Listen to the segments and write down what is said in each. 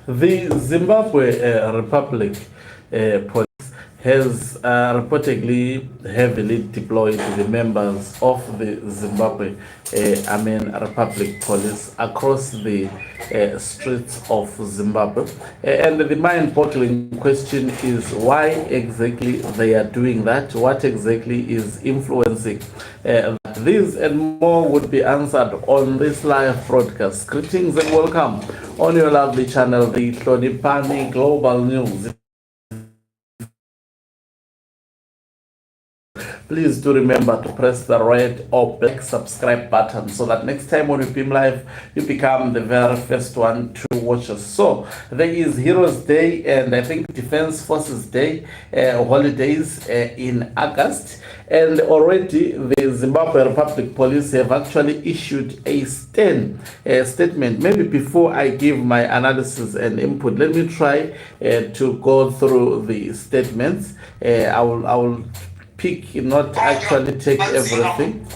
The Zimbabwe Republic police has reportedly heavily deployed the members of the Zimbabwe Republic Police across the streets of Zimbabwe. And the mind-boggling question is why exactly they are doing that, what exactly is influencing these and more would be answered on this live broadcast. Greetings and welcome on your lovely channel, the Hlonipani Global News. Please do remember to press the red or black subscribe button so that next time when we beam live, you become the very first one to watch us. So there is Heroes Day and I think Defense Forces Day holidays in August. And already the Zimbabwe Republic Police have actually issued a statement. Maybe before I give my analysis and input, let me try to go through the statements. I will pick, not actually take everything.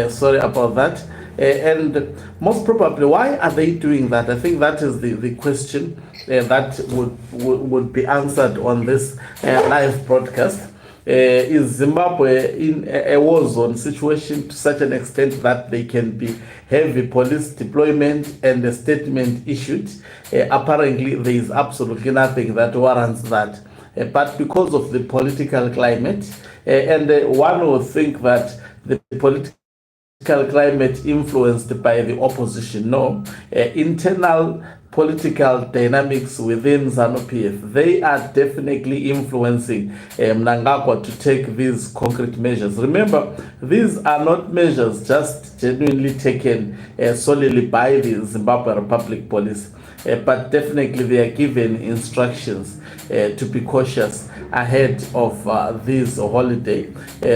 Sorry about that. And most probably, why are they doing that? I think that is the question that would be answered on this live broadcast. Is Zimbabwe in a war zone situation to such an extent that they can be heavy police deployment and a statement issued? Apparently, there is absolutely nothing that warrants that. But because of the political climate, and one would think that the political climate influenced by the opposition. No, internal political dynamics within ZANU PF, they are definitely influencing Mnangagwa to take these concrete measures. Remember, these are not measures just genuinely taken solely by the Zimbabwe Republic Police, but definitely they are given instructions to be cautious ahead of this holiday.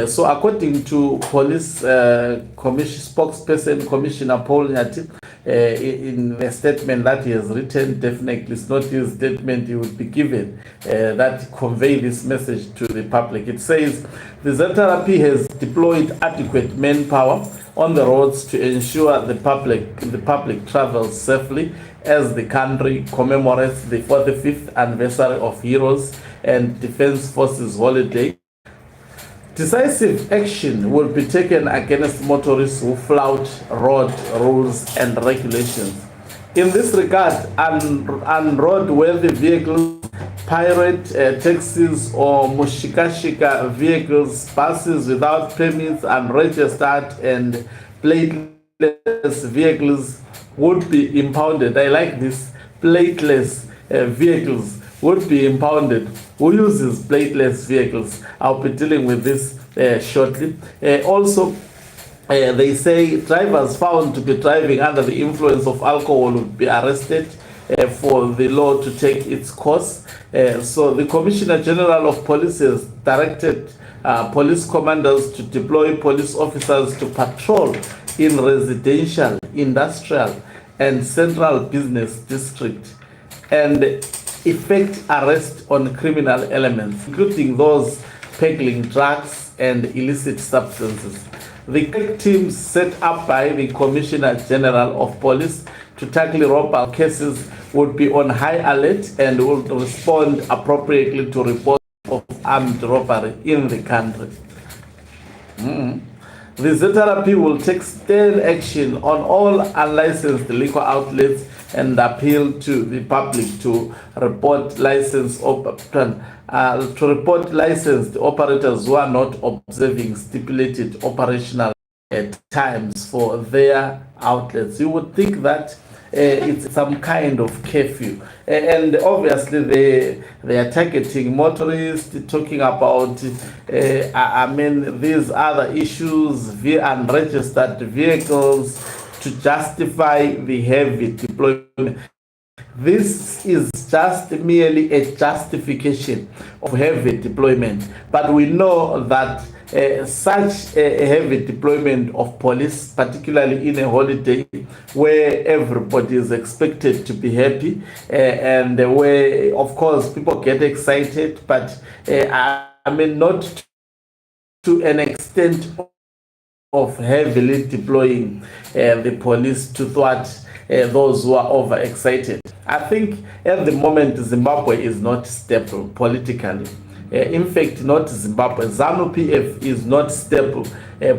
So according to police spokesperson Commissioner Paul Nyati, in the statement that he has written, definitely it's not his statement he would be given that convey this message to the public. It says the ZANU has deployed adequate manpower on the roads to ensure the public travels safely as the country commemorates the 45th anniversary of Heroes and Defense Forces holiday. Decisive action will be taken against motorists who flout road rules and regulations. In this regard, unroadworthy vehicles, pirate taxis or mushikashika vehicles, buses without permits, unregistered and plateless vehicles would be impounded. I like this. Plateless vehicles would be impounded. Who uses plateless vehicles? I'll be dealing with this shortly. Also, they say drivers found to be driving under the influence of alcohol would be arrested for the law to take its course. So the Commissioner General of Police has directed police commanders to deploy police officers to patrol in residential, industrial, and central business district and effect arrest on criminal elements, including those peddling drugs and illicit substances. The teams set up by the Commissioner General of Police to tackle robbery cases would be on high alert and would respond appropriately to reports of armed robbery in the country. The ZANU will take stern action on all unlicensed liquor outlets and appeal to the public to report licensed operators who are not observing stipulated operational times for their outlets. You would think that it's some kind of curfew, and obviously they are targeting motorists, talking about these other issues, unregistered vehicles, to justify the heavy deployment. This is just merely a justification of heavy deployment, but we know that such a heavy deployment of police, particularly in a holiday where everybody is expected to be happy, and where, of course, people get excited, but not to an extent of heavily deploying the police to thwart those who are overexcited. I think at the moment Zimbabwe is not stable politically. In fact, not Zimbabwe. ZANU PF is not stable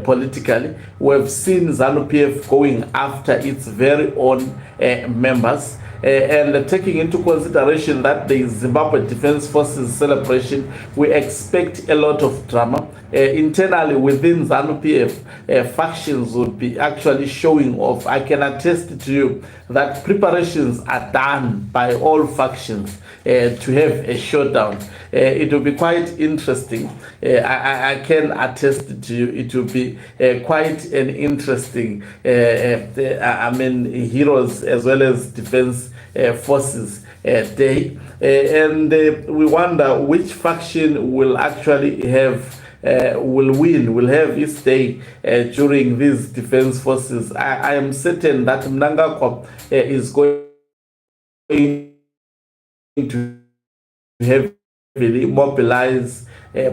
politically. We've seen ZANU PF going after its very own members. And taking into consideration that the Zimbabwe Defense Forces celebration, we expect a lot of drama. Internally within ZANU PF, factions would be actually showing off. I can attest to you that preparations are done by all factions to have a showdown. It will be quite interesting. I can attest to you, it will be quite an interesting, heroes as well as defense forces day. And we wonder which faction will actually have will win, will have its day during these defense forces. I am certain that Mnangagwa is going to heavily mobilize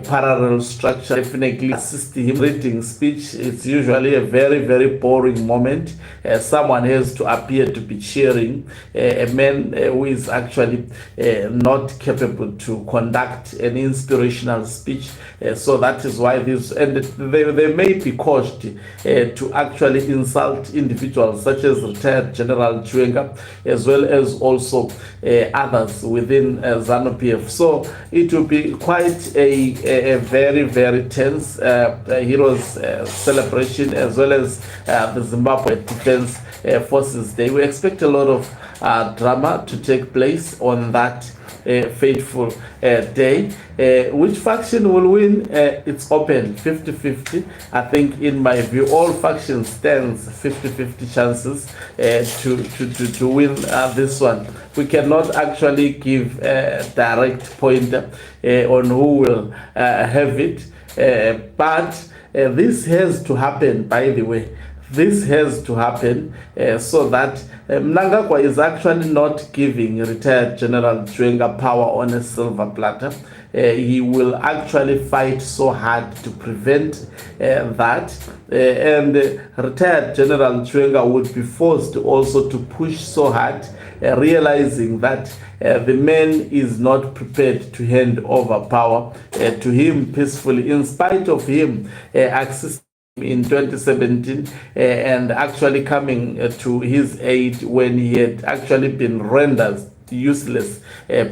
parallel structure, definitely assist him reading speech. It's usually a very, very boring moment. Someone has to appear to be cheering a man who is actually not capable to conduct an inspirational speech. So that is why this, and they may be caused to actually insult individuals such as retired General Chwenga, as well as also others within ZANU PF. So it will be quite a very, very tense heroes celebration, as well as the Zimbabwe Defense Forces Day. We expect a lot of drama to take place on that fateful day. Which faction will win? It's open 50-50. I think, in my view, all factions stands 50-50 chances to win this one. We cannot actually give a direct pointer on who will have it, but this has to happen, by the way. This has to happen so that Mnangagwa is actually not giving retired General Chwenga power on a silver platter. He will actually fight so hard to prevent that. And retired General Chwenga would be forced also to push so hard, realizing that the man is not prepared to hand over power to him peacefully, in spite of him accessing in 2017 and actually coming to his aid when he had actually been rendered useless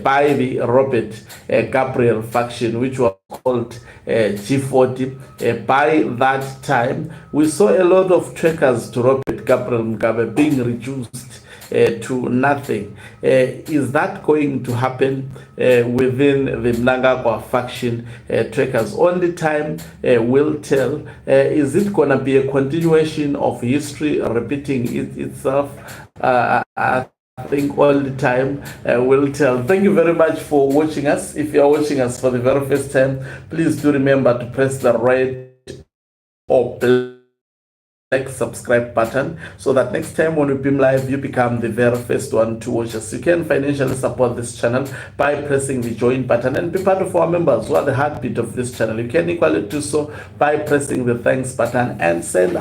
by the Robert Gabriel faction, which was called G40. By that time, we saw a lot of trackers to Robert Gabriel Mugabe being reduced to nothing. Is that going to happen within the Mnangagwa faction? Trackers? Only time will tell. Is it going to be a continuation of history repeating itself? I think all the time will tell. Thank you very much for watching us. If you are watching us for the very first time, please do remember to press the red or black subscribe button, so that next time when we beam live, you become the very first one to watch us. You can financially support this channel by pressing the join button and be part of our members who are the heartbeat of this channel. You can equally do so by pressing the thanks button and send